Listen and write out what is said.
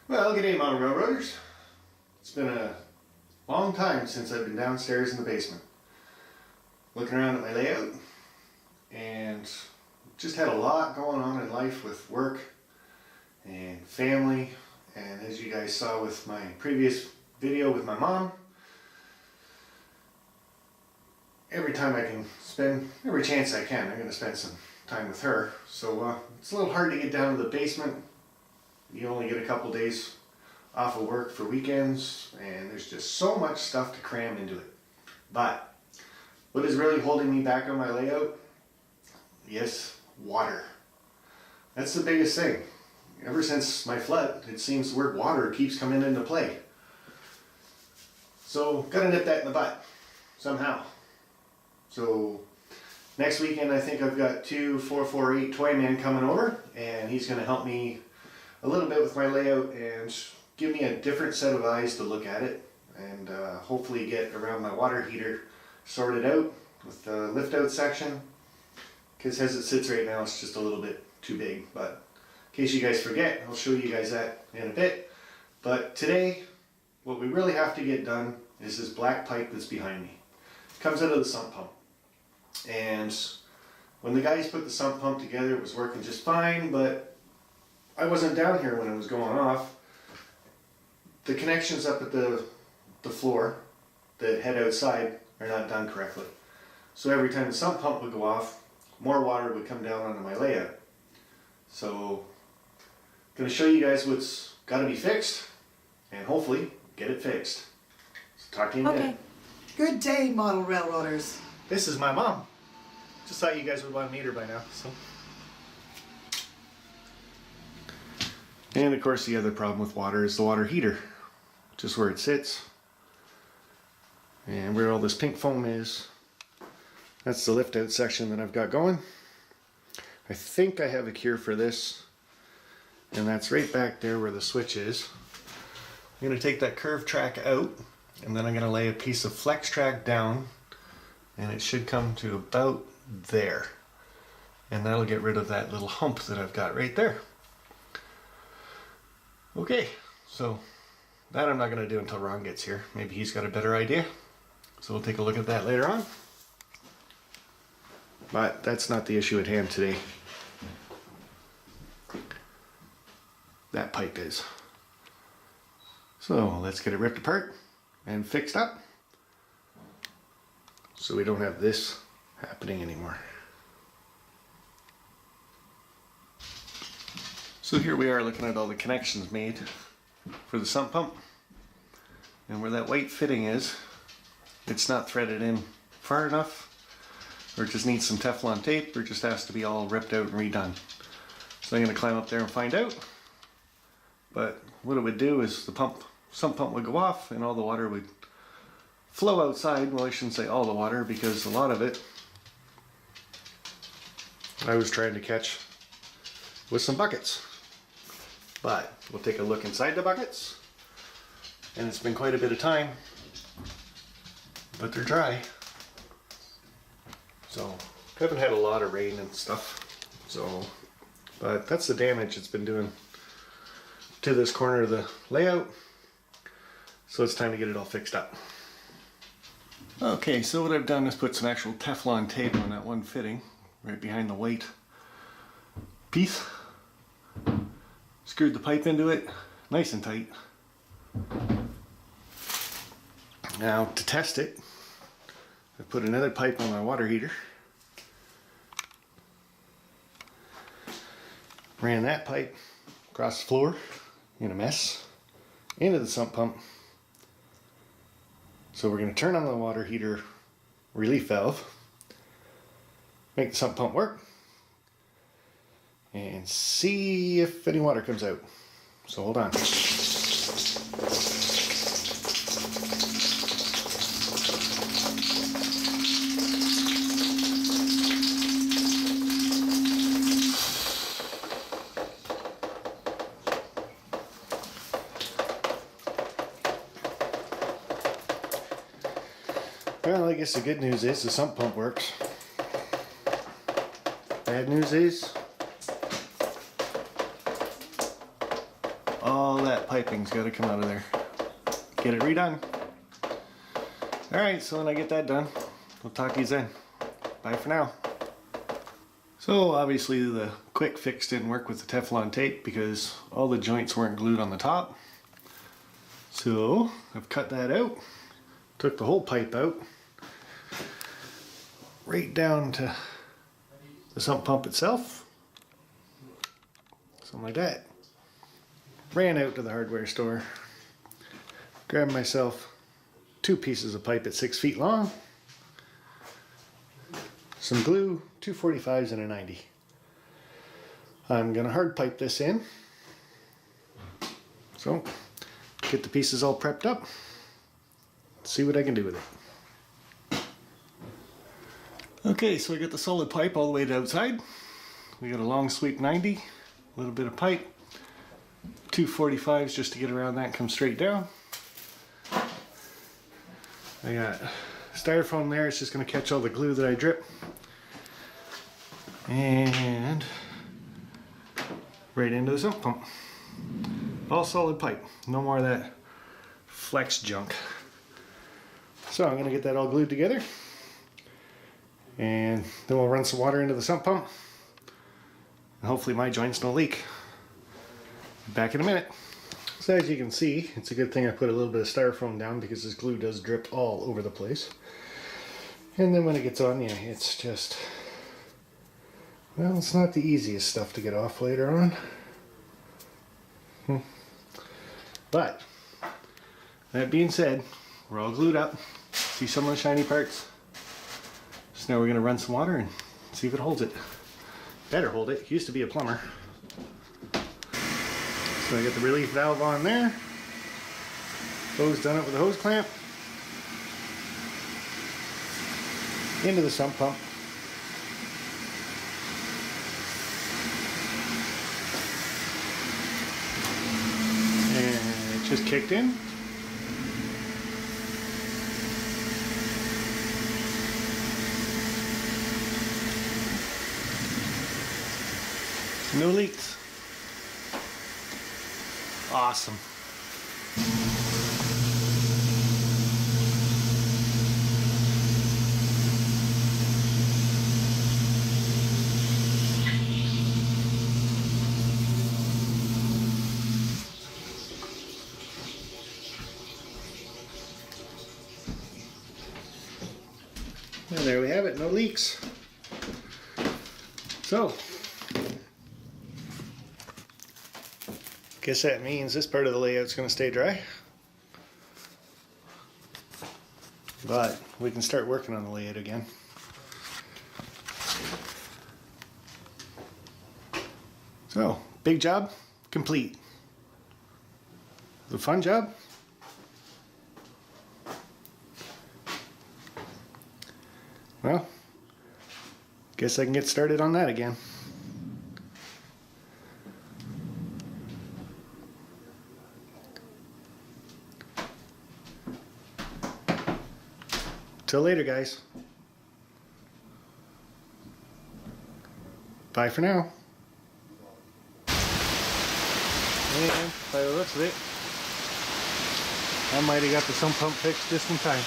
Well, g'day Model Railroaders. It's been a long time since I've been downstairs in the basement looking around at my layout, and just had a lot going on in life with work and family, and as you guys saw with my previous video with my mom, every chance I can, I'm going to spend some time with her. So it's a little hard to get down to the basement. You only get a couple days off of work for weekends, and there's just so much stuff to cram into it. But what is really holding me back on my layout? Yes, water. That's the biggest thing. Ever since my flood, it seems the word water keeps coming into play. So, gotta nip that in the butt, somehow. So, next weekend I think I've got two 448 Toyman coming over, and he's gonna help me a little bit with my layout and give me a different set of eyes to look at it, and hopefully get around my water heater sorted out with the lift out section, because as it sits right now it's just a little bit too big. But in case you guys forget, I'll show you guys that in a bit. But today what we really have to get done is this black pipe that's behind me. It comes out of the sump pump, and when the guys put the sump pump together it was working just fine, but I wasn't down here when it was going off. The connections up at the floor that head outside are not done correctly. So every time the sump pump would go off, more water would come down onto my layout. So I'm going to show you guys what's got to be fixed, and hopefully get it fixed. So talk to you in a minute. Good day, Model Railroaders. This is my mom. Just thought you guys would want to meet her by now. So. And of course the other problem with water is the water heater. Just where it sits. And where all this pink foam is. That's the lift out section that I've got going. I think I have a cure for this. And that's right back there where the switch is. I'm going to take that curved track out, and then I'm going to lay a piece of flex track down, and it should come to about there. And that'll get rid of that little hump that I've got right there. Okay, so that I'm not going to do until Ron gets here. Maybe he's got a better idea. So we'll take a look at that later on. But that's not the issue at hand today. That pipe is. So let's get it ripped apart and fixed up, so we don't have this happening anymore. So here we are looking at all the connections made for the sump pump, and where that white fitting is, it's not threaded in far enough, or it just needs some Teflon tape, or it just has to be all ripped out and redone. So I'm going to climb up there and find out. But what it would do is the sump pump would go off and all the water would flow outside. Well, I shouldn't say all the water, because a lot of it I was trying to catch with some buckets. But we'll take a look inside the buckets, and it's been quite a bit of time, but they're dry. So haven't had a lot of rain and stuff, so, but that's the damage it's been doing to this corner of the layout. So it's time to get it all fixed up. Okay, so what I've done is put some actual Teflon tape on that one fitting right behind the white piece. Screwed the pipe into it nice and tight. Now to test it, I put another pipe on my water heater. Ran that pipe across the floor in a mess into the sump pump. So we're going to turn on the water heater relief valve, make the sump pump work, and see if any water comes out. So hold on. Well, I guess the good news is the sump pump works. Bad news is All that piping's got to come out of there. Get it redone. Alright, so when I get that done, we'll talk to you then. Bye for now. So obviously the quick fix didn't work with the Teflon tape because all the joints weren't glued on the top. So I've cut that out, took the whole pipe out, right down to the sump pump itself. Something like that. Ran out to the hardware store, grabbed myself 2 pieces of pipe at 6 feet long, some glue, 2 45s and a 90. I'm gonna hard pipe this in. So, get the pieces all prepped up, see what I can do with it. Okay, so I got the solid pipe all the way to the outside. We got a long sweep 90, a little bit of pipe, 2 45s just to get around that and come straight down. I got styrofoam there, it's just going to catch all the glue that I drip. And right into the sump pump. All solid pipe, no more of that flex junk. So I'm going to get that all glued together. And then we'll run some water into the sump pump. And hopefully my joints don't leak. Back in a minute. So as you can see, it's a good thing I put a little bit of styrofoam down because this glue does drip all over the place. And then when it gets on you, it's just, well, it's not the easiest stuff to get off later on. But, that being said, we're all glued up. See some of the shiny parts. So now we're going to run some water and see if it holds it. Better hold it. Used to be a plumber. So I got the relief valve on there. Hose done it with a hose clamp. Into the sump pump. And it just kicked in. No leaks. Awesome. And there we have it, no leaks. So, guess that means this part of the layout's going to stay dry. But we can start working on the layout again. So, big job complete. The fun job? Well, guess I can get started on that again. Till later, guys. Bye for now. And by the looks of it, I might have got the sump pump fixed just in time.